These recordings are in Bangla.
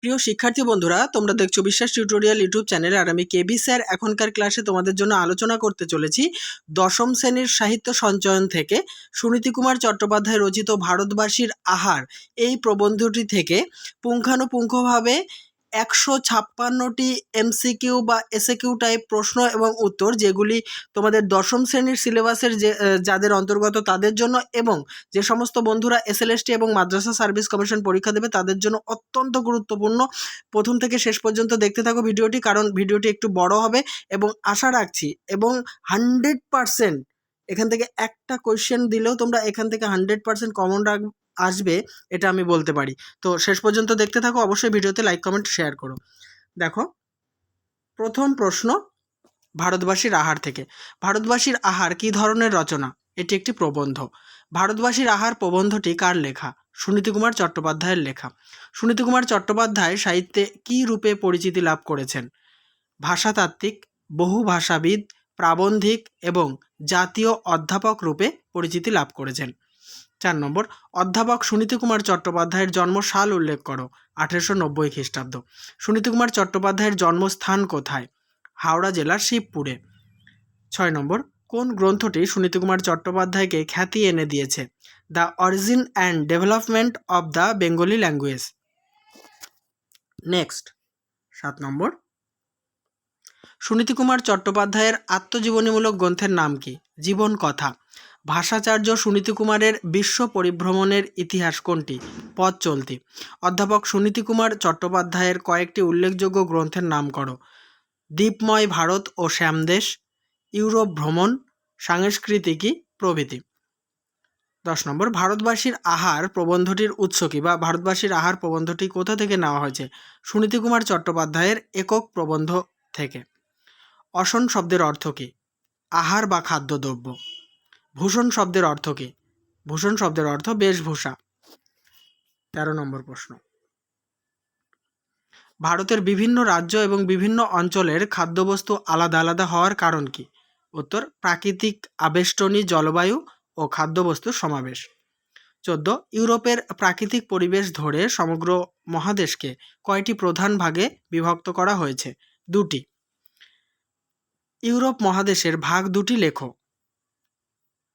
প্রিয় শিক্ষার্থী বন্ধুরা, তোমরা দেখছো বিশ্বাস টিউটোরিয়াল ইউটিউব চ্যানেল। আর আমি কেবি স্যার এখনকার ক্লাসে তোমাদের জন্য আলোচনা করতে চলেছি দশম শ্রেণীর সাহিত্য সঞ্চয়ন থেকে সুনীতি কুমার চট্টোপাধ্যায় রচিত ভারতবাসীর আহার এই প্রবন্ধটি থেকে পুঙ্খানুপুঙ্খভাবে 156টি এমসিকিউ বা এসএকিউ টাইপ প্রশ্ন এবং উত্তর, যেগুলি তোমাদের দশম শ্রেণীর সিলেবাসের যাদের অন্তর্গত তাদের জন্য, এবং যে সমস্ত বন্ধুরা এসএলএসটি এবং মাদ্রাসা সার্ভিস কমিশন পরীক্ষা দেবে তাদের জন্য অত্যন্ত গুরুত্বপূর্ণ। প্রথম থেকে শেষ পর্যন্ত দেখতে থাকো ভিডিওটি, কারণ ভিডিওটি একটু বড় হবে এবং আশা রাখছি এবং 100% এখান থেকে একটা কোয়েশ্চেন দিলেও তোমরা এখান থেকে 100% কমন আসবে, এটা আমি বলতে পারি। তো শেষ পর্যন্ত দেখতে থাকো, অবশ্যই ভিডিওতে লাইক কমেন্ট শেয়ার করো। দেখো, প্রথম প্রশ্ন ভারতবাসীর আহার থেকে। ভারতবাসীর আহার কী ধরনের রচনা? এটি একটি প্রবন্ধ। ভারতবাসীর আহার প্রবন্ধটি কার লেখা? সুনীতি কুমার চট্টোপাধ্যায়ের লেখা। সুনীতি কুমার চট্টোপাধ্যায় সাহিত্যে কী রূপে পরিচিতি লাভ করেছেন? ভাষাতাত্ত্বিক, বহুভাষাবিদ, প্রাবন্ধিক এবং জাতীয় অধ্যাপক রূপে পরিচিতি লাভ করেছেন। 4 নম্বর, অধ্যাপক সুনীতি কুমার চট্টোপাধ্যায়ের জন্মসাল উল্লেখ করো। 1890 খ্রিস্টাব্দ। সুনীতি কুমার চট্টোপাধ্যায়ের জন্মস্থান কোথায়? হাওড়া জেলার শিবপুরে। 6 নম্বর, কোন গ্রন্থটি সুনীতি কুমার চট্টোপাধ্যায়কে খ্যাতি এনে দিয়েছে? The origin and development of the Bengali language. Next, 7 নম্বর, সুনীতি কুমার চট্টোপাধ্যায়ের আত্মজীবনীমূলক গ্রন্থের নাম কি? জীবন কথা। ভাষাচার্য সুনীতি কুমারের বিশ্ব পরিভ্রমণের ইতিহাস কোনটি? পথ চলতি। অধ্যাপক সুনীতি কুমার চট্টোপাধ্যায়ের কয়েকটি উল্লেখযোগ্য গ্রন্থের নাম করো। দ্বীপময় ভারত ও শ্যামদেশ, ইউরোপ ভ্রমণ, সাংস্কৃতিকী প্রভৃতি। 10 নম্বর, ভারতবাসীর আহার প্রবন্ধটির উৎস কি, বা ভারতবাসীর আহার প্রবন্ধটি কোথা থেকে নেওয়া হয়েছে? সুনীতি কুমার চট্টোপাধ্যায়ের একক প্রবন্ধ থেকে। অসন শব্দের অর্থ কী? আহার বা খাদ্যদ্রব্য। ভূষণ শব্দের অর্থ কী? ভূষণ শব্দের অর্থ বেশভূষা। 13 নম্বর প্রশ্ন, ভারতের বিভিন্ন রাজ্য এবং বিভিন্ন অঞ্চলের খাদ্যবস্তু আলাদা আলাদা হওয়ার কারণ কি? উত্তর, প্রাকৃতিক আবেষ্টনী জলবায়ু ও খাদ্যবস্তুর সমাবেশ। 14, ইউরোপের প্রাকৃতিক পরিবেশ ধরে সমগ্র মহাদেশকে কয়টি প্রধান ভাগে বিভক্ত করা হয়েছে? 2টি। ইউরোপ মহাদেশের ভাগ 2টি লেখো।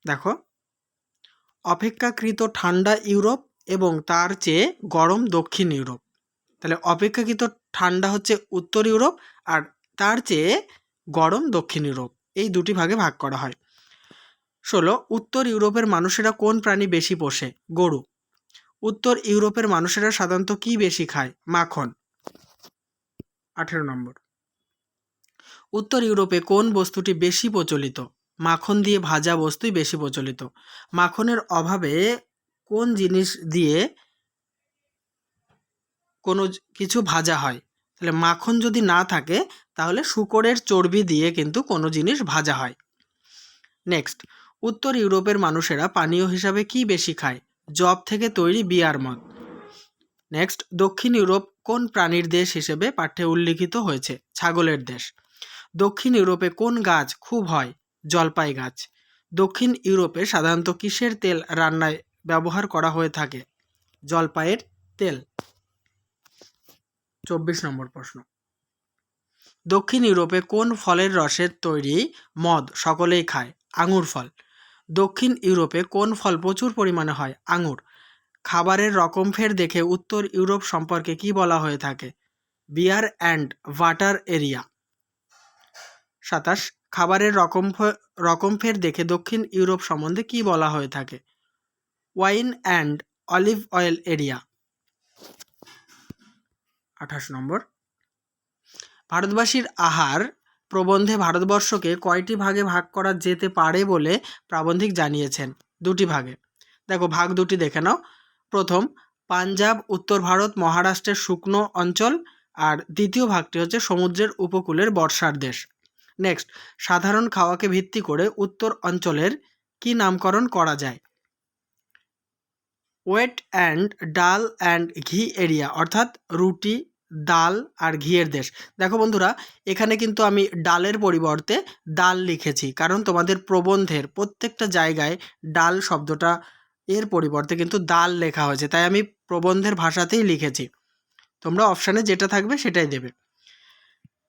দেখো, অপেক্ষাকৃত ঠান্ডা ইউরোপ এবং তার চেয়ে গরম দক্ষিণ ইউরোপ। তাহলে অপেক্ষাকৃত ঠান্ডা হচ্ছে উত্তর ইউরোপ, আর তার চেয়ে গরম দক্ষিণ ইউরোপ, এই 2টি ভাগে ভাগ করা হয়। 16, উত্তর ইউরোপের মানুষেরা কোন প্রাণী বেশি পোষে? গরু। উত্তর ইউরোপের মানুষেরা সাধারণত কি বেশি খায়? মাখন। 18 নম্বর, উত্তর ইউরোপে কোন বস্তুটি বেশি প্রচলিত? মাখন দিয়ে ভাজা বস্তুই বেশি প্রচলিত। মাখনের অভাবে কোন জিনিস দিয়ে কোনো কিছু ভাজা হয়? তাহলে মাখন যদি না থাকে তাহলে শূকরের চর্বি দিয়ে কিন্তু কোনো জিনিস ভাজা হয়। নেক্সট, উত্তর ইউরোপের মানুষেরা পানীয় হিসাবে কি বেশি খায়? যব থেকে তৈরি বিয়ার মদ। নেক্সট, দক্ষিণ ইউরোপ কোন প্রাণীর দেশ হিসেবে পাঠ্যে উল্লিখিত হয়েছে? ছাগলের দেশ। দক্ষিণ ইউরোপে কোন গাছ খুব হয়? জলপাই গাছ। দক্ষিণ ইউরোপে সাধারণত কিসের তেল রান্নায় ব্যবহার করা হয়ে থাকে? জলপাইয়ের তেল। 24 নম্বর প্রশ্ন, দক্ষিণ ইউরোপে কোন ফলের রসের তৈরি মদ সকলেই খায়? আঙুর ফল। দক্ষিণ ইউরোপে কোন ফল প্রচুর পরিমাণে হয়? আঙুর। খাবারের রকমফের দেখে উত্তর ইউরোপ সম্পর্কে কি বলা হয়ে থাকে? বিয়ার অ্যান্ড ওয়াটার এরিয়া। 27, খাবারের রকমফের দেখে দক্ষিণ ইউরোপ সম্বন্ধে কি বলা হয়ে থাকে? Wine and olive oil area. 28 নম্বর, ভারতবাসীর আহার প্রবন্ধে ভারতবর্ষকে কয়টি ভাগে ভাগ করা যেতে পারে বলে প্রাবন্ধিক জানিয়েছেন? 2টি ভাগে। দেখো, ভাগ 2টি দেখে নাও। প্রথম, পাঞ্জাব, উত্তর ভারত, মহারাষ্ট্রের শুকনো অঞ্চল, আর দ্বিতীয় ভাগটি হচ্ছে সমুদ্রের উপকূলের বর্ষার দেশ। নেক্সট, সাধারণ খাওয়াকে ভিত্তি করে উত্তর অঞ্চলের কি নামকরণ করা যায়? ওয়েট অ্যান্ড ডাল অ্যান্ড ঘি এরিয়া, অর্থাৎ রুটি, ডাল আর ঘিয়ের দেশ। দেখো বন্ধুরা, এখানে কিন্তু আমি ডালের পরিবর্তে ডাল লিখেছি, কারণ তোমাদের প্রবন্ধের প্রত্যেকটা জায়গায় ডাল শব্দটা এর পরিবর্তে কিন্তু ডাল লেখা হয়েছে, তাই আমি প্রবন্ধের ভাষাতেই লিখেছি। তোমরা অপশানে যেটা থাকবে সেটাই দেবে।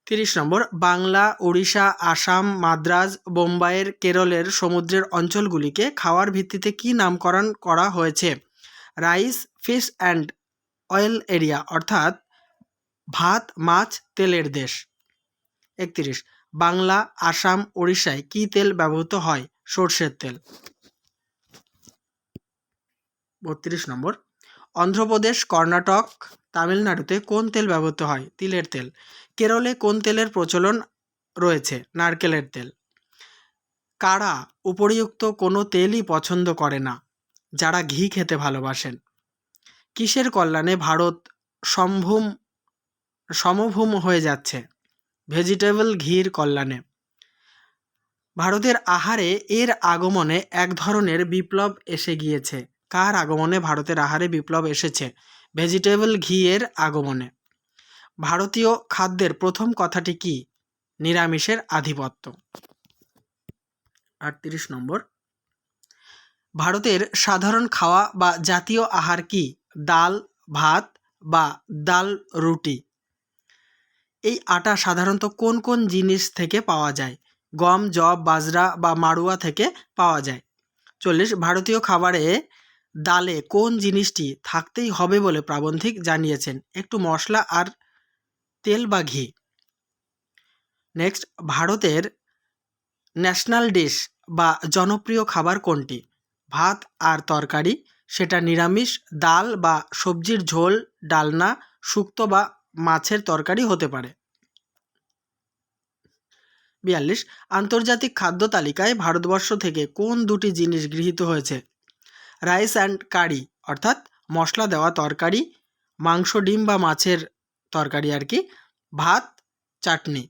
30 নম্বর, বাংলা, উড়িষ্যা, আসাম, মাদ্রাজ, বোম্বাইয়ের, কেরলের সমুদ্রের অঞ্চলগুলিকে খাওয়ার ভিত্তিতে কি নামকরণ করা হয়েছে? Rice, fish and oil area, অর্থাৎ ভাত, মাছ, তেলের দেশ। 31, বাংলা, আসাম, উড়িষ্যায় কি তেল ব্যবহৃত হয়? সর্ষের তেল। 32 নম্বর, অন্ধ্রপ্রদেশ, কর্ণাটক, তামিলনাড়ুতে কোন তেল ব্যবহৃত হয়? তিলের তেল। কেরলে কোন তেলের প্রচলন রয়েছে? নারকেলের তেল। কারা উপরিউক্ত কোনো তেলই পছন্দ করে না? যারা ঘি খেতে ভালোবাসেন। কিসের কল্যাণে ভারত সমভূম হয়ে যাচ্ছে? ভেজিটেবল ঘির কল্যাণে। ভারতের আহারে এর আগমনে এক ধরনের বিপ্লব এসে গিয়েছে। কার আগমনে ভারতের আহারে বিপ্লব এসেছে? ভেজিটেবল ঘি এর আগমনে। ভারতীয় খাদ্যের প্রথম কথাটি কি? নিরামিষের আধিপত্য। 38 নম্বর, ভারতের সাধারণ খাওয়া বা জাতীয় আহার কি? ডাল, ভাত বা ডাল রুটি। এই আটা সাধারণত কোন কোন জিনিস থেকে পাওয়া যায়? গম, যব, বাজরা বা মাড়ুয়া থেকে পাওয়া যায়। 40, ভারতীয় খাবারে ডালে কোন জিনিসটি থাকতেই হবে বলে প্রাবন্ধিক জানিয়েছেন? একটু মশলা আর তেল বা ঘি। নেক্সট, ভারতের ন্যাশনাল ডিশ বা জনপ্রিয় খাবার কোনটি? ভাত আর তরকারি, সেটা নিরামিষ, ডাল বা সবজির ঝোল, ডালনা, শুক্তো বা মাছের তরকারি হতে পারে। 42, আন্তর্জাতিক খাদ্য তালিকায় ভারতবর্ষ থেকে কোন দুটি জিনিস গৃহীত হয়েছে? রাইস অ্যান্ড কারি, অর্থাৎ মশলা দেওয়া তরকারি, মাংস, ডিম বা মাছের তরকারি আর কি, ভাত, চাটনি,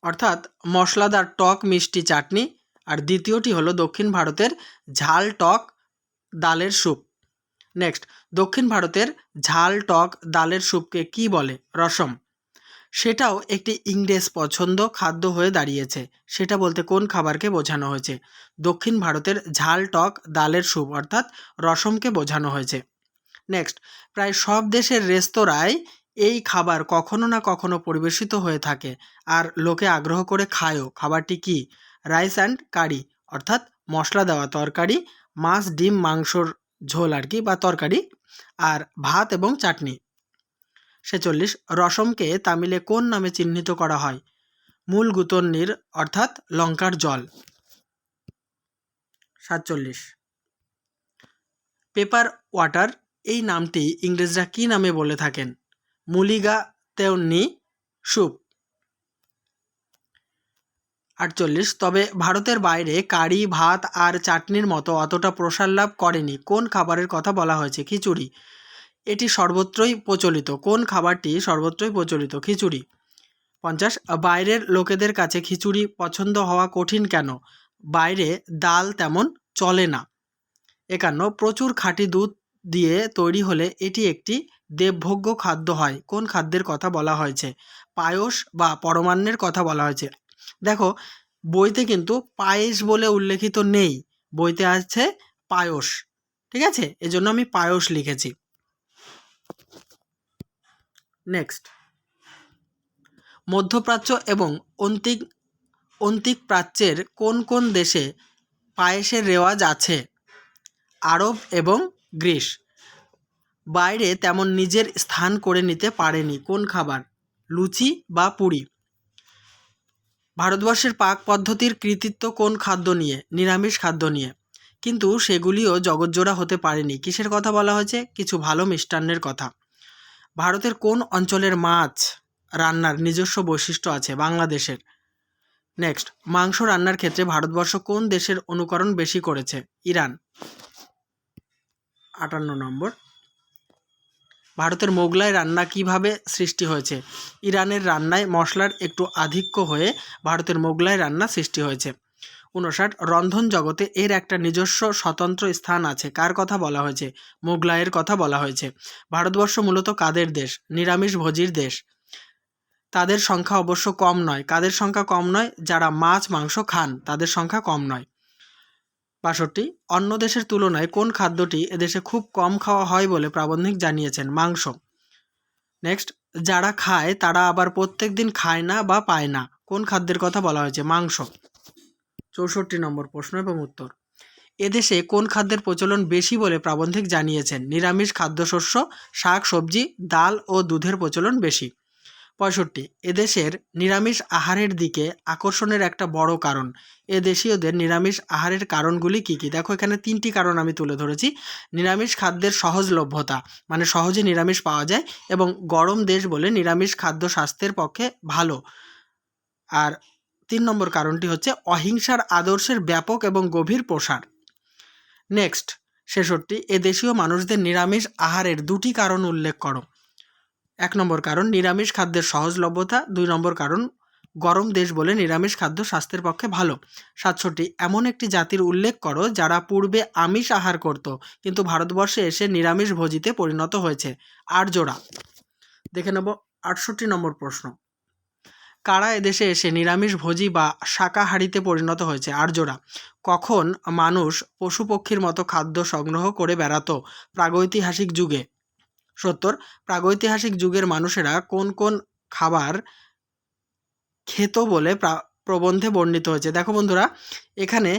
অর্থাৎ মশলাদার টক মিষ্টি চাটনি। আর দ্বিতীয়টি হলো দক্ষিণ ভারতের ঝাল টক ডালের স্যুপ। নেক্সট, দক্ষিণ ভারতের ঝাল টক ডালের স্যুপকে কি বলে? রসম। সেটাও একটি ইংরেজ পছন্দ খাদ্য হয়ে দাঁড়িয়েছে। সেটা বলতে কোন খাবারকে বোঝানো হয়েছে? দক্ষিণ ভারতের ঝাল টক ডালের স্যুপ অর্থাৎ রসমকে বোঝানো হয়েছে। নেক্সট, প্রায় সব দেশের রেস্তোরাঁয় এই খাবার কখনো না কখনো পরিবেশিত হয়ে থাকে আর লোকে আগ্রহ করে খায়ও। খাবারটি কি? রাইস অ্যান্ড কারি, অর্থাৎ মশলা দেওয়া তরকারি, মাছ, ডিম, মাংসর ঝোল আর কি বা তরকারি, আর ভাত এবং চাটনি। 46, রসমকে তামিলে কোন নামে চিহ্নিত করা হয়? মূল গুতন্নির, অর্থাৎ লঙ্কার জল। 47, পেপার ওয়াটার এই নামটি ইংরেজরা কি নামে বলে থাকেন? মুলিগা তেওনি স্যুপ। 48, তবে ভারতের বাইরে কারি, ভাত আর চাটনির মতো অতটা প্রসার লাভ করেনি কোন খাবারের কথা বলা হয়েছে? খিচুড়ি। এটি সর্বত্রই প্রচলিত। কোন খাবারটি সর্বত্রই প্রচলিত? খিচুড়ি। 50, বাইরের লোকেদের কাছে খিচুড়ি পছন্দ হওয়া কঠিন কেন? বাইরে ডাল তেমন চলে না। 51, প্রচুর খাঁটি দুধ দিয়ে তৈরি হলে এটি একটি দেবভোগ্য খাদ্য হয়। কোন খাদ্যের কথা বলা হয়েছে? পায়স বা পরমান্নের কথা বলা হয়েছে। দেখো, বইতে কিন্তু পায়েস বলে উল্লেখিত নেই, বইতে আছে পায়স। ঠিক আছে, এজন্য আমি পায়স লিখেছি। নেক্সট, মধ্যপ্রাচ্য এবং অন্তিক প্রাচ্যের কোন কোন দেশে পায়েসের রেওয়াজ আছে? আরব এবং গ্রিস। বাইরে তেমন নিজের স্থান করে নিতে পারেনি কোন খাবার? লুচি বা পুরি। ভারতবর্ষের পাক পদ্ধতির কৃতিত্ব কোন খাদ্য নিয়ে? নিরামিষ খাদ্য নিয়ে। কিন্তু সেগুলিও জগৎজোড়া হতে পারেনি। কিসের কথা বলা হয়েছে? কিছু ভালো মিষ্টান্নের কথা। ভারতের কোন অঞ্চলের মাছ রান্নার নিজস্ব বৈশিষ্ট্য আছে? বাংলাদেশের। নেক্সট, মাংস রান্নার ক্ষেত্রে ভারতবর্ষ কোন দেশের অনুকরণ বেশি করেছে? ইরান। 58 নম্বর, ভারতের মোগলাই রান্না কিভাবে সৃষ্টি হয়েছে? ইরানের রান্নায় মশলার একটু আধিক্য হয়ে ভারতের মোগলাই রান্না সৃষ্টি হয়েছে। 59, রন্ধন জগতে এর একটা নিজস্ব স্বতন্ত্র স্থান আছে। কার কথা বলা হয়েছে? মোগলাইয়ের কথা বলা হয়েছে। ভারতবর্ষ মূলত কাদের দেশ? নিরামিষ ভোজীর দেশ। তাদের সংখ্যা অবশ্য কম নয়। কাদের সংখ্যা কম নয়? যারা মাছ মাংস খান তাদের সংখ্যা কম নয়। 62, অন্য দেশের তুলনায় কোন খাদ্যটি এদেশে খুব কম খাওয়া হয় বলে প্রাবন্ধিক জানিয়েছেন? মাংস। নেক্সট, যারা খায় তারা আবার প্রত্যেক দিন খায় না বা পায় না, কোন খাদ্যের কথা বলা হয়েছে? মাংস। 64 নম্বর প্রশ্ন এবং উত্তর, এদেশে কোন খাদ্যের প্রচলন বেশি বলে প্রাবন্ধিক জানিয়েছেন? নিরামিষ খাদ্যশস্য, শাক সবজি, ডাল ও দুধের প্রচলন বেশি। 65, এদেশের নিরামিষ আহারের দিকে আকর্ষণের একটা বড় কারণ, এদেশীয়দের নিরামিষ আহারের কারণগুলি কী কী? দেখো এখানে 3টি কারণ আমি তুলে ধরেছি। নিরামিষ খাদ্যের সহজলভ্যতা, মানে সহজে নিরামিষ পাওয়া যায়, এবং গরম দেশ বলে নিরামিষ খাদ্য স্বাস্থ্যের পক্ষে ভালো। আর 3 নম্বর কারণটি হচ্ছে অহিংসার আদর্শের ব্যাপক এবং গভীর প্রসার। নেক্সট 66, এদেশীয় মানুষদের নিরামিষ আহারের 2টি কারণ উল্লেখ করো। 1 নম্বর কারণ নিরামিষ খাদ্যের সহজলভ্যতা, 2 নম্বর কারণ গরম দেশ বলে নিরামিষ খাদ্য স্বাস্থ্যের পক্ষে ভালো। 67, এমন একটি জাতির উল্লেখ করো যারা পূর্বে আমিষ আহার করত কিন্তু ভারতবর্ষে এসে নিরামিষ ভোজিতে পরিণত হয়েছে। আর্যরা। দেখে নেব 68 নম্বর প্রশ্ন, কারা এদেশে এসে নিরামিষ ভোজি বা শাকাহারিতে পরিণত হয়েছে? আর্যরা। কখন মানুষ পশু পক্ষীর মতো খাদ্য সংগ্রহ করে বেড়াতো? প্রাগৈতিহাসিক যুগে। 70, প্রাগৈতিহাসিক যুগের মানুষেরা কোন কোন খাবার খেত বলে প্রবন্ধে বর্ণিত হয়েছে? দেখো বন্ধুরা, এখানে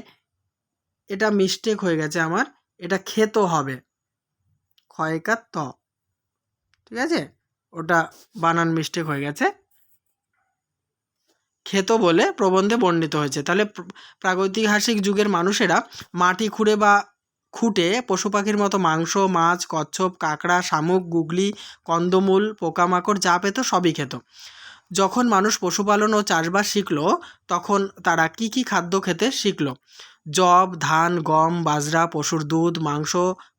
এটা মিস্টেক হয়ে গেছে আমার, এটা খেত হবে, ক্ষয়কার ত, ঠিক আছে, ওটা বানান মিস্টেক হয়ে গেছে, খেত বলে প্রবন্ধে বর্ণিত হয়েছে। তাহলে প্রাগৈতিহাসিক যুগের মানুষেরা মাটি খুঁড়ে বা খুঁটে পশু পাখির মতো মাংস, মাছ, কচ্ছপ, কাঁকড়া, শামুক, গুগলি, কন্দমূল, পোকামাকড় যা পেত সবই খেত। যখন মানুষ পশুপালন ও চাষবাস শিখল তখন তারা কি কি খাদ্য খেতে শিখল? যব, ধান, গম, বাজরা, পশুর দুধ, মাংস,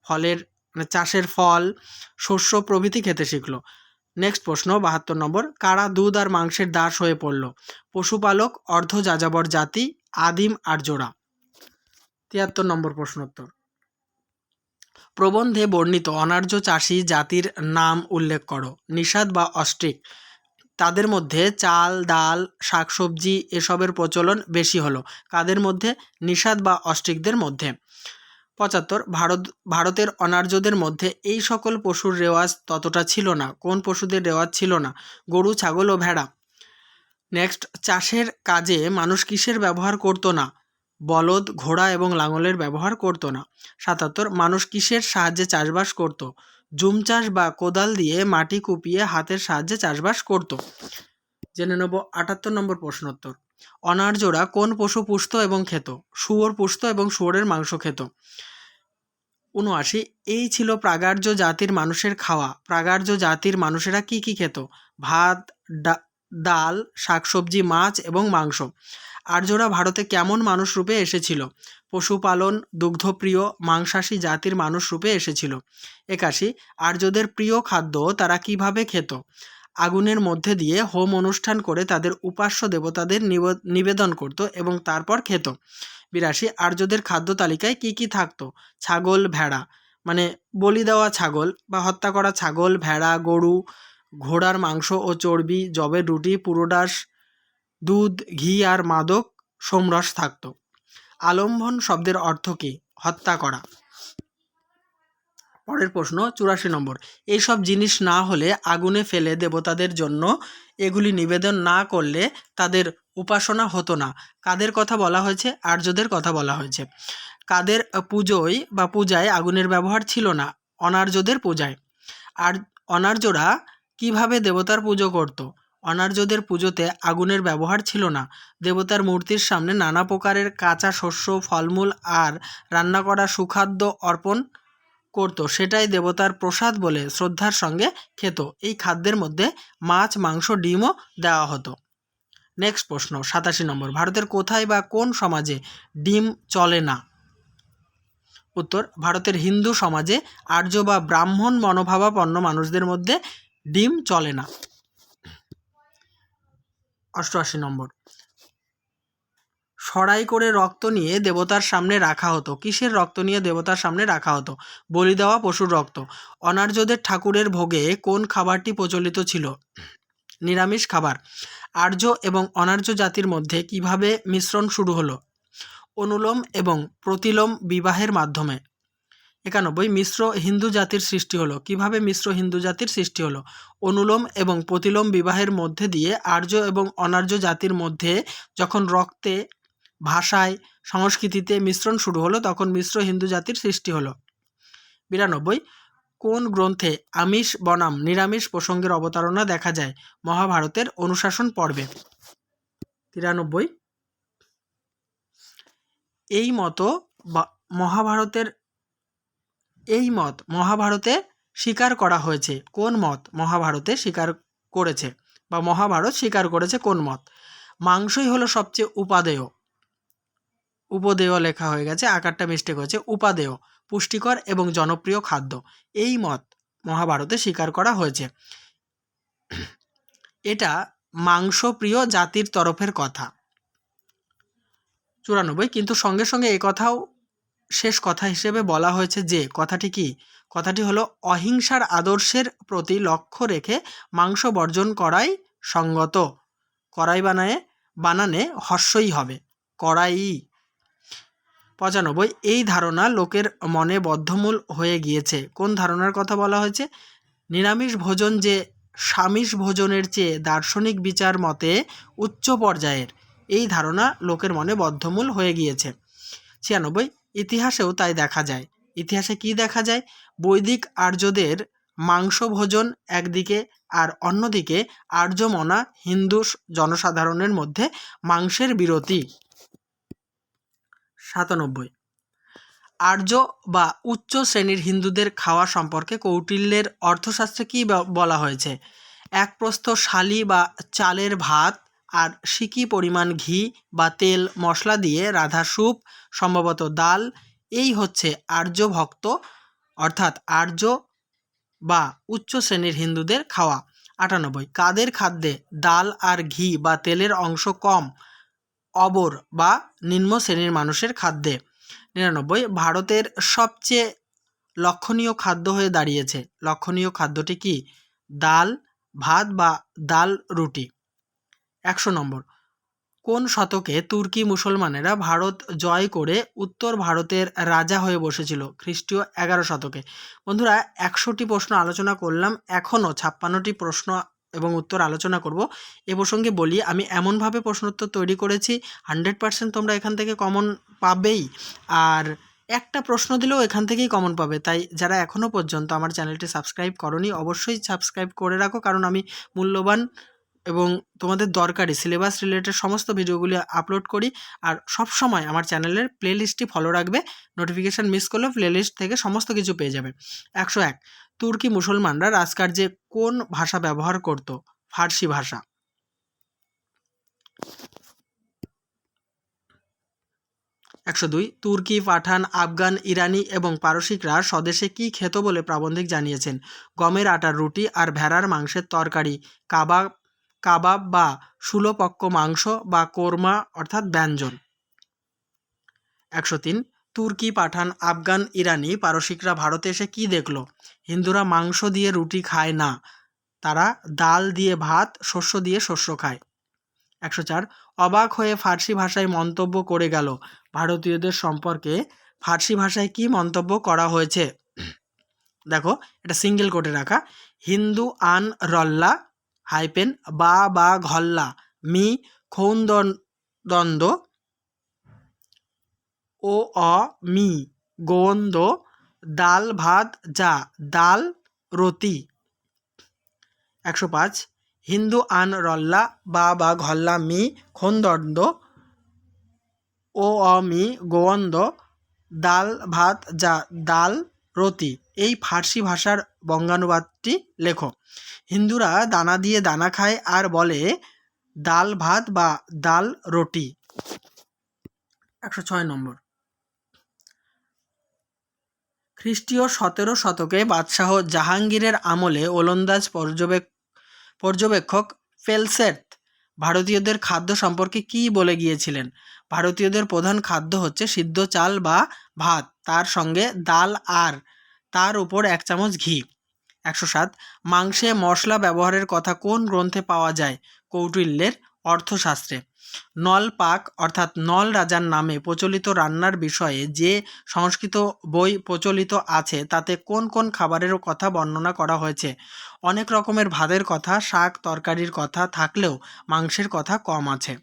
ফলের মানে চাষের ফল, শস্য প্রভৃতি খেতে শিখল। নেক্সট প্রশ্ন 72 নম্বর, কারা দুধ আর মাংসের দাস হয়ে পড়ল? পশুপালক, অর্ধ যাযাবর জাতি, আদিম আর্যরা। 73 নম্বর প্রশ্নোত্তর, প্রবন্ধে বর্ণিত অনার্য চাষী জাতির নাম উল্লেখ করো। নিষাদ বা অস্ট্রিক। তাদের মধ্যে চাল, ডাল, শাকসবজি এসবের প্রচলন বেশি হলো। কাদের মধ্যে? নিষাদ বা অস্ট্রিকদের মধ্যে। 75, ভারতের অনার্যদের মধ্যে এই সকল পশুর রেওয়াজ ততটা ছিল না। কোন পশুদের রেওয়াজ ছিল না? গরু, ছাগল ও ভেড়া। নেক্সট, চাষের কাজে মানুষ কিসের ব্যবহার করতো না? বলদ, ঘোড়া এবং লাঙলের ব্যবহার করতো না। 77, মানুষ কিসের সাহায্যে চাষবাস করত? জুম চাষ বা কোদাল দিয়ে মাটি কুপিয়ে হাতের সাহায্যে চাষবাস করত। জেনে নেব 78 নম্বর প্রশ্নোত্তর, অনার্যরা কোন পশু পুষত এবং খেত? শুয়োর পুষত এবং শুয়োরের মাংস খেত। 79, এই ছিল প্রাগার্য জাতির মানুষের খাওয়া। প্রাগার্য জাতির মানুষেরা কি কি খেত? ভাত, ডাল, শাকসবজি, মাছ এবং মাংস। আর্যরা ভারতে কেমন মানুষ রূপে এসেছিল? পশুপালন, দুগ্ধপ্রিয়, মাংসাশী জাতির মানুষ রূপে এসেছিল। 81, আর্যদের প্রিয় খাদ্য তারা কিভাবে খেত? আগুনের মধ্যে দিয়ে হোম অনুষ্ঠান করে তাদের উপাস্য দেবতাদের নিবেদন করত এবং তারপর খেত। 82, আর্যদের খাদ্য তালিকায় কি কি থাকতো? ছাগল, ভেড়া, মানে বলি দেওয়া ছাগল বা হত্যা করা ছাগল, ভেড়া, গরু, ঘোড়ার মাংস ও চর্বি, জবের রুটি, পুরোডাস, দুধ, ঘি আর মাদক সোমরস থাকতো। আলম্বন শব্দের অর্থ কী? হত্যা করা। পরের প্রশ্ন 84 নম্বর, এইসব জিনিস না হলে আগুনে ফেলে দেবতাদের জন্য এগুলি নিবেদন না করলে তাদের উপাসনা হতো না। কাদের কথা বলা হয়েছে? আর্যদের কথা বলা হয়েছে। কাদের পূজায় আগুনের ব্যবহার ছিল না? অনার্যদের পূজায়। আর অনার্যরা কিভাবে দেবতার পুজো করত? অনার্যদের পুজোতে আগুনের ব্যবহার ছিল না। দেবতার মূর্তির সামনে নানা প্রকারের কাঁচা শস্য, ফলমূল আর রান্না করা সুখাদ্য অর্পণ করত, সেটাই দেবতার প্রসাদ বলে শ্রদ্ধার সঙ্গে খেত। এই খাদ্যের মধ্যে মাছ, মাংস, ডিমও দেওয়া হতো। নেক্সট প্রশ্ন 87 নম্বর, ভারতের কোথায় বা কোন সমাজে ডিম চলে না? উত্তর, ভারতের হিন্দু সমাজে আর্য বা ব্রাহ্মণ মনোভাবাপন্ন মানুষদের মধ্যে ডিম চলে না। 88 নম্বর, সরাই করে রক্ত নিয়ে দেবতার সামনে রাখা হতো। কিসের রক্ত নিয়ে দেবতার সামনে রাখা হতো? বলি দেওয়া পশুর রক্ত। অনার্যদের ঠাকুরের ভোগে কোন খাবারটি প্রচলিত ছিল? নিরামিষ খাবার। আর্য এবং অনার্য জাতির মধ্যে কিভাবে মিশ্রণ শুরু হলো? অনুলোম এবং প্রতিলোম বিবাহের মাধ্যমে। 91 মিশ্র হিন্দু জাতির সৃষ্টি হলো। কিভাবে মিশ্র হিন্দু জাতির সৃষ্টি হলো? অনুলোম এবং প্রতিলোম বিবাহের মধ্যে দিয়ে আর্য এবং অনার্য জাতির মধ্যে যখন রক্তে, ভাষায়, সংস্কৃতিতে মিশ্রণ শুরু হলো তখন মিশ্র হিন্দু জাতির সৃষ্টি হলো। 92 কোন গ্রন্থে আমিষ বনাম নিরামিষ প্রসঙ্গের অবতারণা দেখা যায়? মহাভারতের অনুশাসন পর্বে। 93 এই মতো মহাভারতে স্বীকার করা হয়েছে। কোন মত মহাভারতে স্বীকার করেছে বা মহাভারত স্বীকার করেছে কোন মত? মাংসই হলো সবচেয়ে উপদেয় লেখা হয়ে গেছে, আকারটা মিস্টেক হয়েছে। উপাদেয়, পুষ্টিকর এবং জনপ্রিয় খাদ্য, এই মত মহাভারতে স্বীকার করা হয়েছে। এটা মাংসপ্রিয় জাতির তরফের কথা। 94 কিন্তু সঙ্গে সঙ্গে কথাও শেষ কথা হিসেবে বলা হয়েছে যে কথাটি কি? কথাটি হলো অহিংসার আদর্শের প্রতি লক্ষ্য রেখে মাংস বর্জন করাই সঙ্গত। কড়াই বানানে হর্ষই হবে, কড়াই। 95 এই ধারণা লোকের মনে বদ্ধমূল হয়ে গিয়েছে। কোন ধারণার কথা বলা হয়েছে? নিরামিষ ভোজন যে সামিষ ভোজনের চেয়ে দার্শনিক বিচার মতে উচ্চ পর্যায়ের, এই ধারণা লোকের মনে বদ্ধমূল হয়ে গিয়েছে। 96 ইতিহাসেও তাই দেখা যায়। ইতিহাসে কি দেখা যায়? বৈদিক আর্যদের মাংস ভোজন একদিকে আর অন্যদিকে আর্যমনা হিন্দু জনসাধারণের মধ্যে মাংসের বিরতি। 97 আর্য বা উচ্চ শ্রেণীর হিন্দুদের খাওয়া সম্পর্কে কৌটিল্যের অর্থশাস্ত্রে কী বলা হয়েছে? এক প্রস্থ শালি বা চালের ভাত আর সিকি পরিমাণ ঘি বা তেল মশলা দিয়ে রাধা স্যুপ, সম্ভবত ডাল, এই হচ্ছে আর্য ভক্ত অর্থাৎ আর্য বা উচ্চ শ্রেণীর হিন্দুদের খাওয়া। 98 কাদের খাদ্যে ডাল আর ঘি বা তেলের অংশ কম? অবর বা নিম্ন শ্রেণীর মানুষের খাদ্যে। 99 ভারতের সবচেয়ে লক্ষণীয় খাদ্য হয়ে দাঁড়িয়েছে। লক্ষণীয় খাদ্যটি কি? ডাল ভাত বা ডাল রুটি। 100 নম্বর কোন শতকে তুর্কি মুসলমানেরা ভারত জয় করে উত্তর ভারতের রাজা হয়ে বসেছিল? খ্রিস্টীয় 11 শতকে। বন্ধুরা 100টি প্রশ্ন আলোচনা করলাম, এখনও 56টি প্রশ্ন এবং উত্তর আলোচনা করব। এ প্রসঙ্গে বলি, আমি এমনভাবে প্রশ্নোত্তর তৈরি করেছি 100% তোমরা এখান থেকে কমন পাবেই, আর একটা প্রশ্ন দিলেও এখান থেকেই কমন পাবে। তাই যারা এখনও পর্যন্ত আমার চ্যানেলটি সাবস্ক্রাইব করোনি অবশ্যই সাবস্ক্রাইব করে রাখো, কারণ আমি মূল্যবান এবং তোমাদের দরকারি সিলেবাস রিলেটেড সমস্ত ভিডিওগুলি আপলোড করি। আর সব সময় আমার চ্যানেলের প্লেলিস্টটি ফলো রাখবে, নোটিফিকেশান মিস করলেও প্লেলিস্ট থেকে সমস্ত কিছু পেয়ে যাবে। 101 তুর্কি মুসলমানরা রাজকার্যে কোন ভাষা ব্যবহার করত? ফার্সি ভাষা। 102 তুর্কি, পাঠান, আফগান, ইরানি এবং পারসিকরা স্বদেশে কী খেত বলে প্রাবন্ধিক জানিয়েছেন? গমের আটার রুটি আর ভেড়ার মাংসের তরকারি, কাবাব বা ষুলোপক্ক মাংস বা কোরমা অর্থাৎ ব্যঞ্জন। 103 তুর্কি, পাঠান, আফগান, ইরানি, পারসিকরা ভারতে এসে কি দেখল? হিন্দুরা মাংস দিয়ে রুটি খায় না, তারা ডাল দিয়ে ভাত, শস্য দিয়ে শস্য খায়। 104 অবাক হয়ে ফার্সি ভাষায় মন্তব্য করে গেল। ভারতীয়দের সম্পর্কে ফার্সি ভাষায় কি মন্তব্য করা হয়েছে? দেখো, এটা সিঙ্গেল কোটে রাখা। হিন্দু আন রল্লা হাইপেন বা ঘল্লা মি খৌন্দন্দ ও মি গোন্দ ডাল ভাত যা ডাল রতি। 105 হিন্দু আন রল্লা বা ঘল্লা মি খোন্দন্দ ও মি গোয়ন্দ ডাল ভাত যা ডাল রতি, এই ফার্সি ভাষার বঙ্গানুবাদটি লেখো। হিন্দুরা দানা দিয়ে দানা খায় আর বলে ডাল ভাত বা ডাল রুটি। 106 নম্বর খ্রিস্টীয় 17 শতকে বাদশাহ জাহাঙ্গীরের আমলে ওলন্দাজ পর্যবেক্ষক ফেলসেট ভারতীয়দের খাদ্য সম্পর্কে কী বলে গিয়েছিলেন? ভারতীয়দের প্রধান খাদ্য হচ্ছে সিদ্ধ চাল বা ভাত, তার সঙ্গে ডাল আর তার উপর 1 চামচ ঘি। 107 মাংসে মশলা ব্যবহারের কথা কোন গ্রন্থে পাওয়া যায়? কৌটিল্যের অর্থশাস্ত্রে। নল পাক অর্থাৎ নল রাজার নামে প্রচলিত রান্নার বিষয়ে যে সংস্কৃত বই প্রচলিত আছে তাতে কোন কোন খাবারের কথা বর্ণনা করা হয়েছে? অনেক রকমের ভাতের কথা, শাক তরকারির কথা থাকলেও মাংসের কথা কম আছে।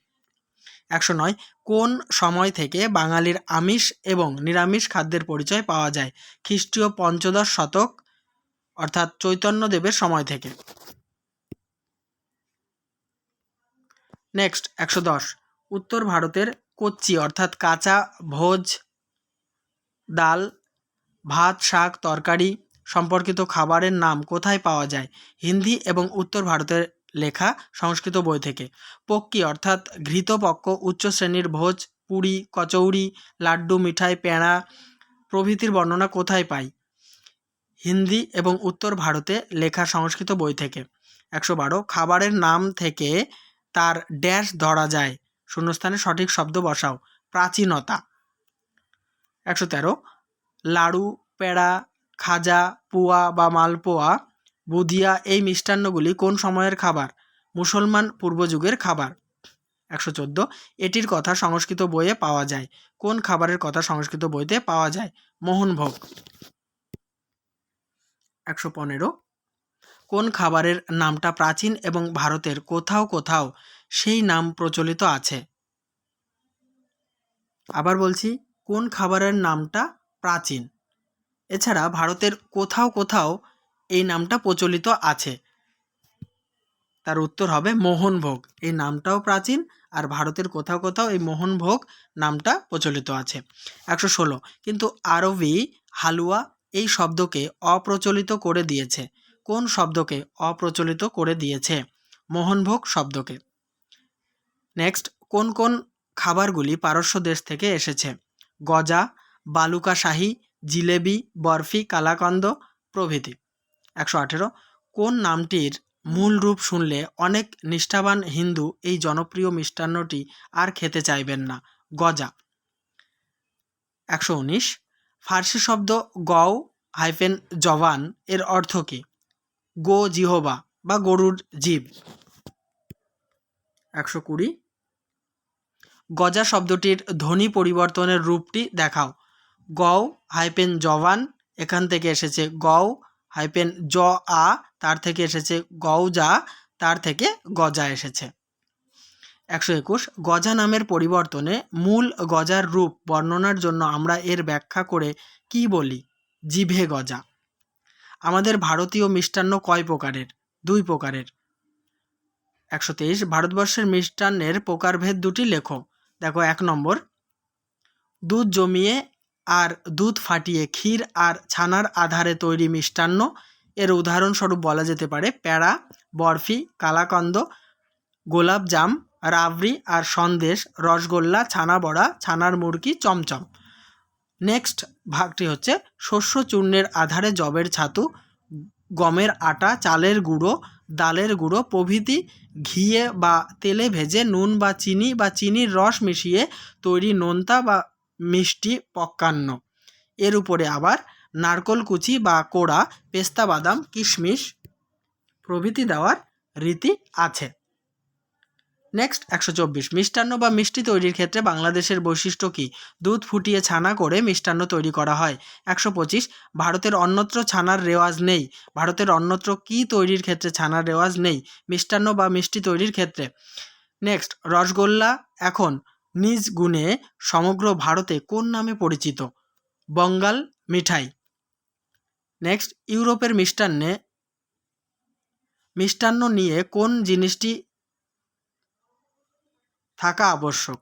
109 কোন সময় থেকে বাঙালির আমিষ এবং নিরামিষ খাদ্যের পরিচয় পাওয়া যায়? খ্রিস্টীয় পঞ্চদশ শতক অর্থাৎ চৈতন্যদেবের সময় থেকে। নেক্সট 110 উত্তর ভারতের কোচ্চি অর্থাৎ কাঁচা ভোজ ডাল ভাত শাক তরকারি সম্পর্কিত খাবারের নাম কোথায় পাওয়া যায়? হিন্দি এবং উত্তর ভারতের লেখা সংস্কৃত বই থেকে। পক্কি অর্থাৎ ঘৃতপক্ষ উচ্চ শ্রেণীর ভোজ পুরি কচৌরি লাড্ডু মিঠাই পেঁড়া প্রভৃতির বর্ণনা কোথায় পাই? হিন্দি এবং উত্তর ভারতে লেখা সংস্কৃত বই থেকে। 112 খাবারের নাম থেকে তার ড্যাশ ধরা যায়, শূন্যস্থানে সঠিক শব্দ বসাও। প্রাচীনতা। 113 লাড়ু পেড়া খাজা পুয়া বা মালপোয়া বুদিয়া এই মিষ্টান্নগুলি কোন সময়ের খাবার? মুসলমান পূর্বযুগের খাবার। 114 এটির কথা সংস্কৃত বইয়ে পাওয়া যায়। কোন খাবারের কথা সংস্কৃত বইতে পাওয়া যায়? মোহনভোগ। 115 কোন খাবারের নামটা প্রাচীন এবং ভারতের কোথাও কোথাও সেই নাম প্রচলিত আছে? আবার বলছি, কোন খাবারের নামটা প্রাচীন এছাড়া ভারতের কোথাও কোথাও এই নামটা প্রচলিত আছে? তার উত্তর হবে মোহনভোগ। এই নামটাও প্রাচীন আর ভারতের কোথাও কোথাও এই মোহনভোগ নামটা প্রচলিত আছে। 116 কিন্তু আরবি হালুয়া এই শব্দকে অপ্রচলিত করে দিয়েছে। কোন শব্দকে অপ্রচলিত করে দিয়েছে? মোহনভোগ শব্দকে। নেক্সট কোন কোন খাবারগুলি পারস্য দেশ থেকে এসেছে? গজা বালুকাশাহী জিলেবি বরফি কালাকন্দ প্রভৃতি। 118 কোন নামটির মূল রূপ শুনলে অনেক নিষ্ঠাবান হিন্দু এই জনপ্রিয় মিষ্টান্নটি আর খেতে চাইবেন না? গজা। 119 ফার্সি শব্দ গও জবান এর অর্থ কী? গো জিহবা বা গরুর জিভ। 120 গজা শব্দটির ধ্বনি পরিবর্তনের রূপটি দেখাও। গও জবান এখান থেকে এসেছে গও জ আ, তার থেকে এসেছে গওজা, তার থেকে গজা এসেছে। 121 গজা নামের পরিবর্তনে মূল গজার রূপ বর্ণনার জন্য আমরা এর ব্যাখ্যা করে কি বলি? জিভে গজা। আমাদের ভারতীয় মিষ্টান্ন কয় প্রকারের? 2 প্রকারের। 123 ভারতবর্ষের মিষ্টান্নের প্রকারভেদ দুটি লেখো। দেখো 1 নম্বর দুধ জমিয়ে আর দুধ ফাটিয়ে ক্ষীর আর ছানার আধারে তৈরি মিষ্টান্ন। এর উদাহরণস্বরূপ বলা যেতে পারে প্যাড়া বরফি কালাকন্দ গোলাপজাম রাবড়ি আর সন্দেশ রসগোল্লা ছানা বড়া ছানার মুড়কি চমচম। নেক্সট ভাগটি হচ্ছে শস্য চূর্ণের আধারে যবের ছাতু গমের আটা চালের গুঁড়ো ডালের গুঁড়ো প্রভৃতি ঘিয়ে বা তেলে ভেজে নুন বা চিনির রস মিশিয়ে তৈরি নোনতা বা মিষ্টি পক্কান্ন। এর উপরে আবার নারকোল কুচি বা কোড়া পেস্তা বাদাম কিশমিশ প্রভৃতি দেওয়ার রীতি আছে। নেক্সট 124 মিষ্টান্ন বা মিষ্টি তৈরির ক্ষেত্রে বাংলাদেশের বৈশিষ্ট্য কী? দুধ ফুটিয়ে ছানা করে মিষ্টান্ন তৈরি করা হয়। 125 ভারতের অন্যত্র ছানার রেওয়াজ নেই। ভারতের অন্যত্র কী তৈরির ক্ষেত্রে ছানার রেওয়াজ নেই? মিষ্টান্ন বা মিষ্টি তৈরির ক্ষেত্রে। নেক্সট রসগোল্লা এখন নিজ গুণে সমগ্র ভারতে কোন নামে পরিচিত? বঙ্গাল মিঠাই। নেক্সট ইউরোপের মিষ্টান্ন নিয়ে কোন জিনিসটি থাকা আবশ্যক?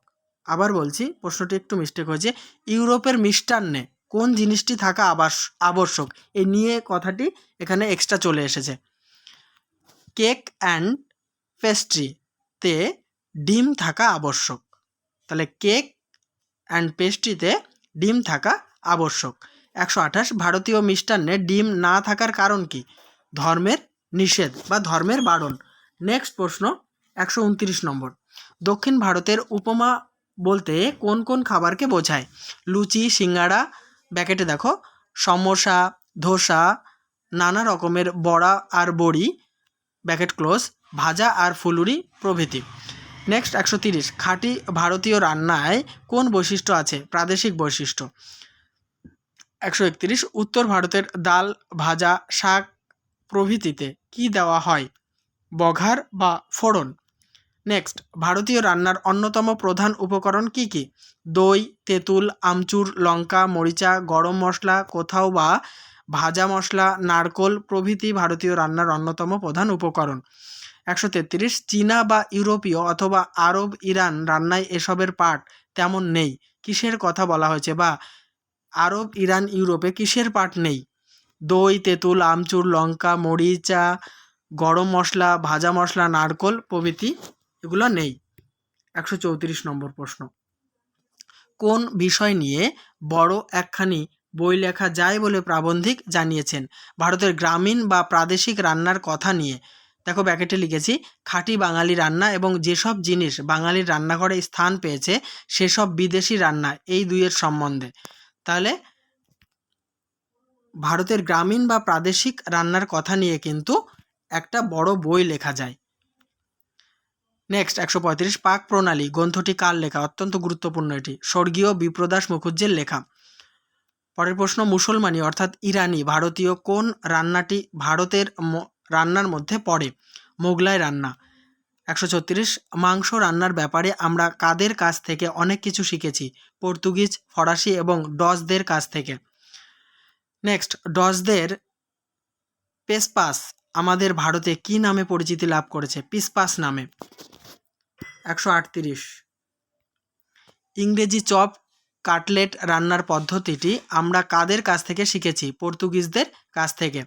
আবার বলছি, প্রশ্নটি একটু মিস্টেক হয়েছে। ইউরোপের মিষ্টান্নে কোন জিনিসটি থাকা আবশ্যক, এই নিয়ে কথাটি এখানে এক্সট্রা চলে এসেছে। কেক অ্যান্ড পেস্ট্রিতে ডিম থাকা আবশ্যক। তাহলে কেক অ্যান্ড পেস্ট্রিতে ডিম থাকা আবশ্যক। 128 ভারতীয় মিষ্টান্নে ডিম না থাকার কারণ কি? ধর্মের নিষেধ বা ধর্মের বারণ। নেক্সট প্রশ্ন 129 নম্বর দক্ষিণ ভারতের উপমা বলতে কোন কোন খাবারকে বোঝায়? লুচি সিঙ্গাড়া ব্যাকেটে দেখো সমোসা ধোসা নানা রকমের বড়া আর বড়ি ব্যাকেট ক্লোজ ভাজা আর ফুলুরি প্রভৃতি। নেক্সট 130, খাঁটি ভারতীয় রান্নায় কোন বৈশিষ্ট্য আছে? প্রাদেশিক বৈশিষ্ট্য। 131, উত্তর ভারতের ডাল, ভাজা, শাক প্রভৃতিতে কি দেওয়া হয়? বঘার বা ফোড়ন। নেক্সট, ভারতীয় রান্নার অন্যতম প্রধান উপকরণ কি কি? দই, তেঁতুল, আমচুর, লঙ্কা, মরিচা, গরম মশলা, কোথাও বা ভাজা মশলা, নারকোল প্রভৃতি ভারতীয় রান্নার অন্যতম প্রধান উপকরণ। 133, চীনা বা ইউরোপীয় অথবা আরব ইরান রান্নায় এসবের পাট তেমন নেই। কিসের কথা বলা হয়েছে? বা আরব ইরান ইউরোপে কিসের পাট নেই? দই, তেঁতুল, আমচুর, লঙ্কা, মরিচা, গরম মশলা, ভাজা মশলা, নারকোল প্রভৃতি এগুলো নেই। 134 নম্বর প্রশ্ন, কোন বিষয় নিয়ে বড় একখানি বই লেখা যায় বলে প্রাবন্ধিক জানিয়েছেন? ভারতের গ্রামীণ বা প্রাদেশিক রান্নার কথা নিয়ে। দেখো ব্যাকেটে লিখেছি, খাঁটি বাঙালি রান্না এবং যেসব জিনিস বাঙালির রান্নাঘরে স্থান পেয়েছে সেসব বিদেশি রান্না, এই দুইয়ের সম্বন্ধে। তাহলে ভারতের গ্রামীণ বা প্রাদেশিক রান্নার কথা নিয়ে কিন্তু একটা বড় বই লেখা যায়। নেক্সট 135, পাক প্রণালী গ্রন্থটি কার লেখা? অত্যন্ত গুরুত্বপূর্ণ এটি, স্বর্গীয় বিপ্রদাস মুখুজ্জের লেখা। পরের প্রশ্ন, মুসলমানি অর্থাৎ ইরানি ভারতীয় কোন রান্নাটি ভারতের রান্নার মধ্যে পড়ে? মোগলাই রান্না। 136, মাংস রান্নার ব্যাপারে আমরা কাদের কাছ থেকে অনেক কিছু শিখেছি? পর্তুগিজ, ফরাসি এবং ডচদের কাছ থেকে। নেক্সট, ডচদের পেসপাস আমাদের ভারতে কি নামে পরিচিতি লাভ করেছে? পিসপাস নামে। 138, ইংরেজি চপ কাটলেট রান্নার পদ্ধতিটি আমরা কাদের কাছ থেকে শিখেছি? পর্তুগিজদের কাছ থেকে।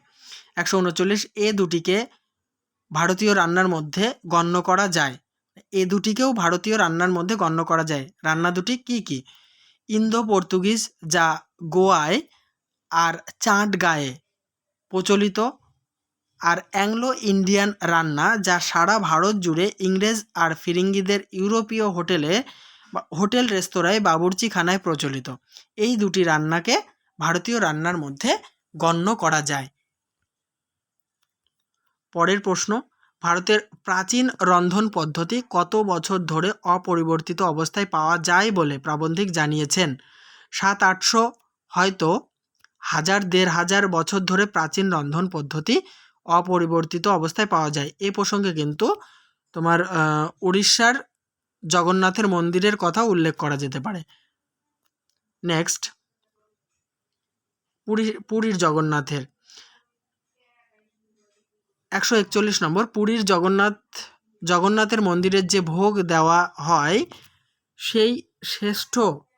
139, এ দুটিকে ভারতীয় রান্নার মধ্যে গণ্য করা যায়। এ দুটিকেও ভারতীয় রান্নার মধ্যে গণ্য করা যায়। রান্না দুটি কি কি? ইন্দো পর্তুগিজ যা গোয়ায় আর চাঁদ গায়ে প্রচলিত, আর অ্যাংলো ইন্ডিয়ান রান্না যা সারা ভারত জুড়ে ইংরেজ আর ফিরিঙ্গিদের ইউরোপীয় হোটেল রেস্তোরাঁয় বাবুর্চিখানায় প্রচলিত। এই দুটি রান্নাকে ভারতীয় রান্নার মধ্যে গণ্য করা যায়। পরের প্রশ্ন, ভারতের প্রাচীন রন্ধন পদ্ধতি কত বছর ধরে অপরিবর্তিত অবস্থায় পাওয়া যায় বলে প্রাবন্ধিক জানিয়েছেন? 700-800, হয়তো 1000-1500 বছর ধরে প্রাচীন রন্ধন পদ্ধতি অপরিবর্তিত অবস্থায় পাওয়া যায়। এই প্রসঙ্গে কিন্তু তোমার উড়িষ্যার জগন্নাথের মন্দিরের কথা উল্লেখ করা যেতে পারে। নেক্সট, পুরীর জগন্নাথের 141 নম্বর, পুরীর জগন্নাথের মন্দিরের যে ভোগ দেওয়া হয় সেই শ্রেষ্ঠ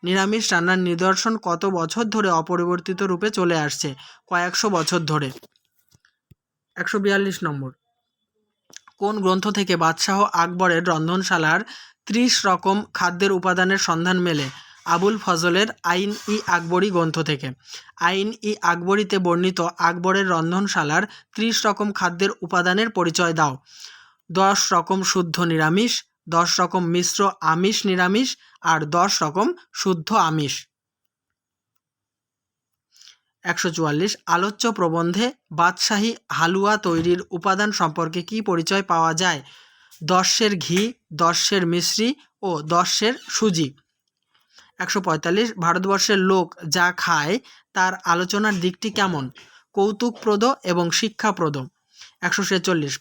নিরামিষ রান্নার নিদর্শন কত বছর ধরে অপরিবর্তিত রূপে চলে আসছে? কয়েকশো বছর ধরে। 142 নম্বর, কোন গ্রন্থ থেকে বাদশাহ আকবরের রন্ধনশালার 30 রকম খাদ্যের উপাদানের সন্ধান মেলে? আবুল ফজলের আইন-ই আকবরী গ্রন্থ থেকে। আইন-ই আকবরীতে বর্ণিত আকবরের রন্ধনশালার 30 রকম খাদ্যের উপাদানের পরিচয় দাও। 10 রকম শুদ্ধ নিরামিষ, 10 রকম মিশ্র আমিষ নিরামিষ, আর 10 রকম শুদ্ধ আমিষ। 144, আলোচ্য প্রবন্ধে বাদশাহী হালুয়া তৈরির উপাদান সম্পর্কে কি পরিচয় পাওয়া যায়? 10 ঘি, 10 মিশ্রি ও 10 সুজি। 145, ভারতবর্ষের লোক যা খায় তার আলোচনার দিকটি কেমন? কৌতুকপ্রদ এবং শিক্ষাপ্রদ। 146,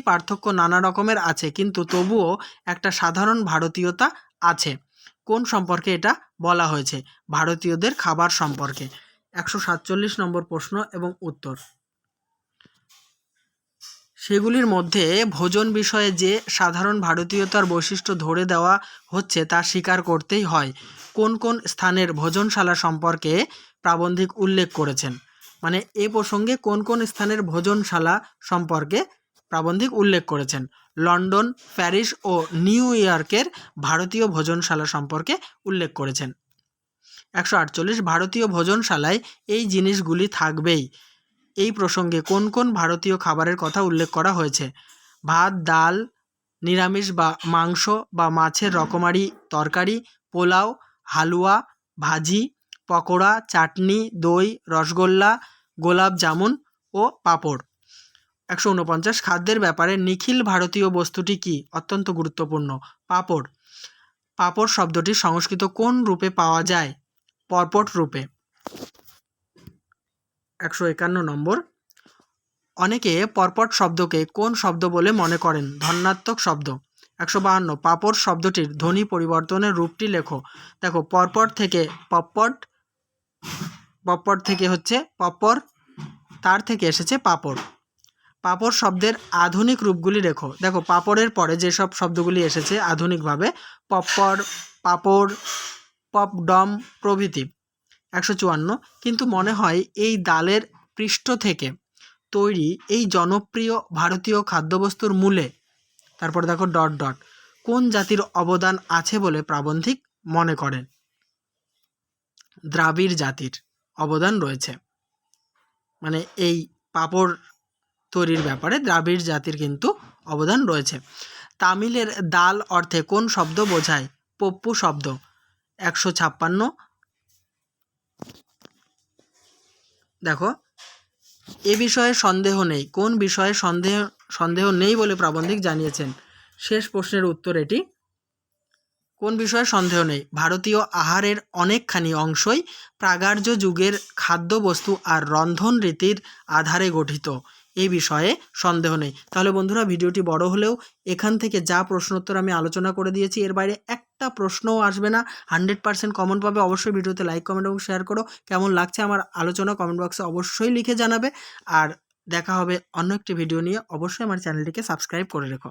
পার্থক্য নানা রকমের আছে, কিন্তু তবুও একটা সাধারণ ভারতীয়তা আছে। কোন সম্পর্কে এটা বলা হয়েছে? ভারতীয়দের খাবার সম্পর্কে। 147 নম্বর প্রশ্ন এবং উত্তর, সেগুলির মধ্যে ভোজন বিষয়ে যে সাধারণ ভারতীয়তার বৈশিষ্ট্য ধরে দেওয়া হচ্ছে তা স্বীকার করতেই হয়। কোন কোন স্থানের ভোজনশালা সম্পর্কে প্রাবন্ধিক উল্লেখ করেছেন? মানে এ প্রসঙ্গে কোন কোন স্থানের ভোজনশালা সম্পর্কে প্রাবন্ধিক উল্লেখ করেছেন? লন্ডন, প্যারিস ও নিউ ইয়র্কের ভারতীয় ভোজনশালা সম্পর্কে উল্লেখ করেছেন। 148, ভারতীয় ভোজনশালায় এই জিনিসগুলি থাকবেই। এই প্রসঙ্গে কোন কোন ভারতীয় খাবারের কথা উল্লেখ করা হয়েছে? ভাত, ডাল, নিরামিষ বা মাংস বা মাছের রকমারি তরকারি, পোলাও, হালুয়া, ভাজি, পকোড়া, চাটনি, দই, রসগোল্লা, গোলাপ জামুন ও পাঁপড়। 149 খাদ্যের ব্যাপারে নিখিল ভারতীয় বস্তুটি কি? অত্যন্ত গুরুত্বপূর্ণ। পাঁপড়। পাঁপড় শব্দটি সংস্কৃত কোন রূপে পাওয়া যায়? পরপট রূপে। 151 নম্বর, অনেকে পরপট শব্দকে কোন শব্দ বলে মনে করেন? ধন্যাত্মক শব্দ। 152 পাঁপড় শব্দটির ধ্বনি পরিবর্তনের রূপটি লেখো। দেখো, পরপট থেকে পপ্পট, পপ্পট থেকে হচ্ছে পপ্পর, তার থেকে এসেছে পাঁপড়। পাঁপড় শব্দের আধুনিক রূপগুলি লেখো। দেখো, পাঁপড়ের পরে যেসব শব্দগুলি এসেছে আধুনিকভাবে, পপ্পর, পাঁপড়, পপডম প্রভৃতি। 154 কিন্তু মনে হয় এই ডালের পৃষ্ঠ থেকে তৈরি এই জনপ্রিয় ভারতীয় খাদ্যবস্তুর মূলে, তারপর দেখো ডট ডট, কোন জাতির অবদান আছে বলে প্রাবন্ধিক মনে করেন? দ্রাবিড় জাতির অবদান রয়েছে। মানে এই পাঁপড় তৈরির ব্যাপারে দ্রাবিড় জাতির কিন্তু অবদান রয়েছে। তামিলের দাল অর্থে কোন শব্দ বোঝায়? পপ্পু শব্দ। 156 দেখো, এ বিষয়ে সন্দেহ নেই। কোন বিষয়ে সন্দেহ নেই বলে প্রাবন্ধিক জানিয়েছেন? শেষ প্রশ্নের উত্তর এটি। কোন বিষয়ে সন্দেহ নেই? ভারতীয় আহারের অনেকখানি অংশই প্রাগার্য যুগের খাদ্যবস্তু আর রন্ধন রীতির আধারে গঠিত, এই বিষয়ে সন্দেহ নেই। তাহলে বন্ধুরা, ভিডিওটি বড় হলেও এখান থেকে যা প্রশ্নোত্তর আমি আলোচনা করে দিয়েছি, এর বাইরে একটা প্রশ্নও আসবে না। 100% কমন পাবে। অবশ্যই ভিডিওতে লাইক, কমেন্ট এবং শেয়ার করো। কেমন লাগছে আমার আলোচনা কমেন্ট বক্সে অবশ্যই লিখে জানাবে। আর দেখা হবে অন্য একটি ভিডিও নিয়ে। অবশ্যই আমার চ্যানেলটিকে সাবস্ক্রাইব করে রেখো।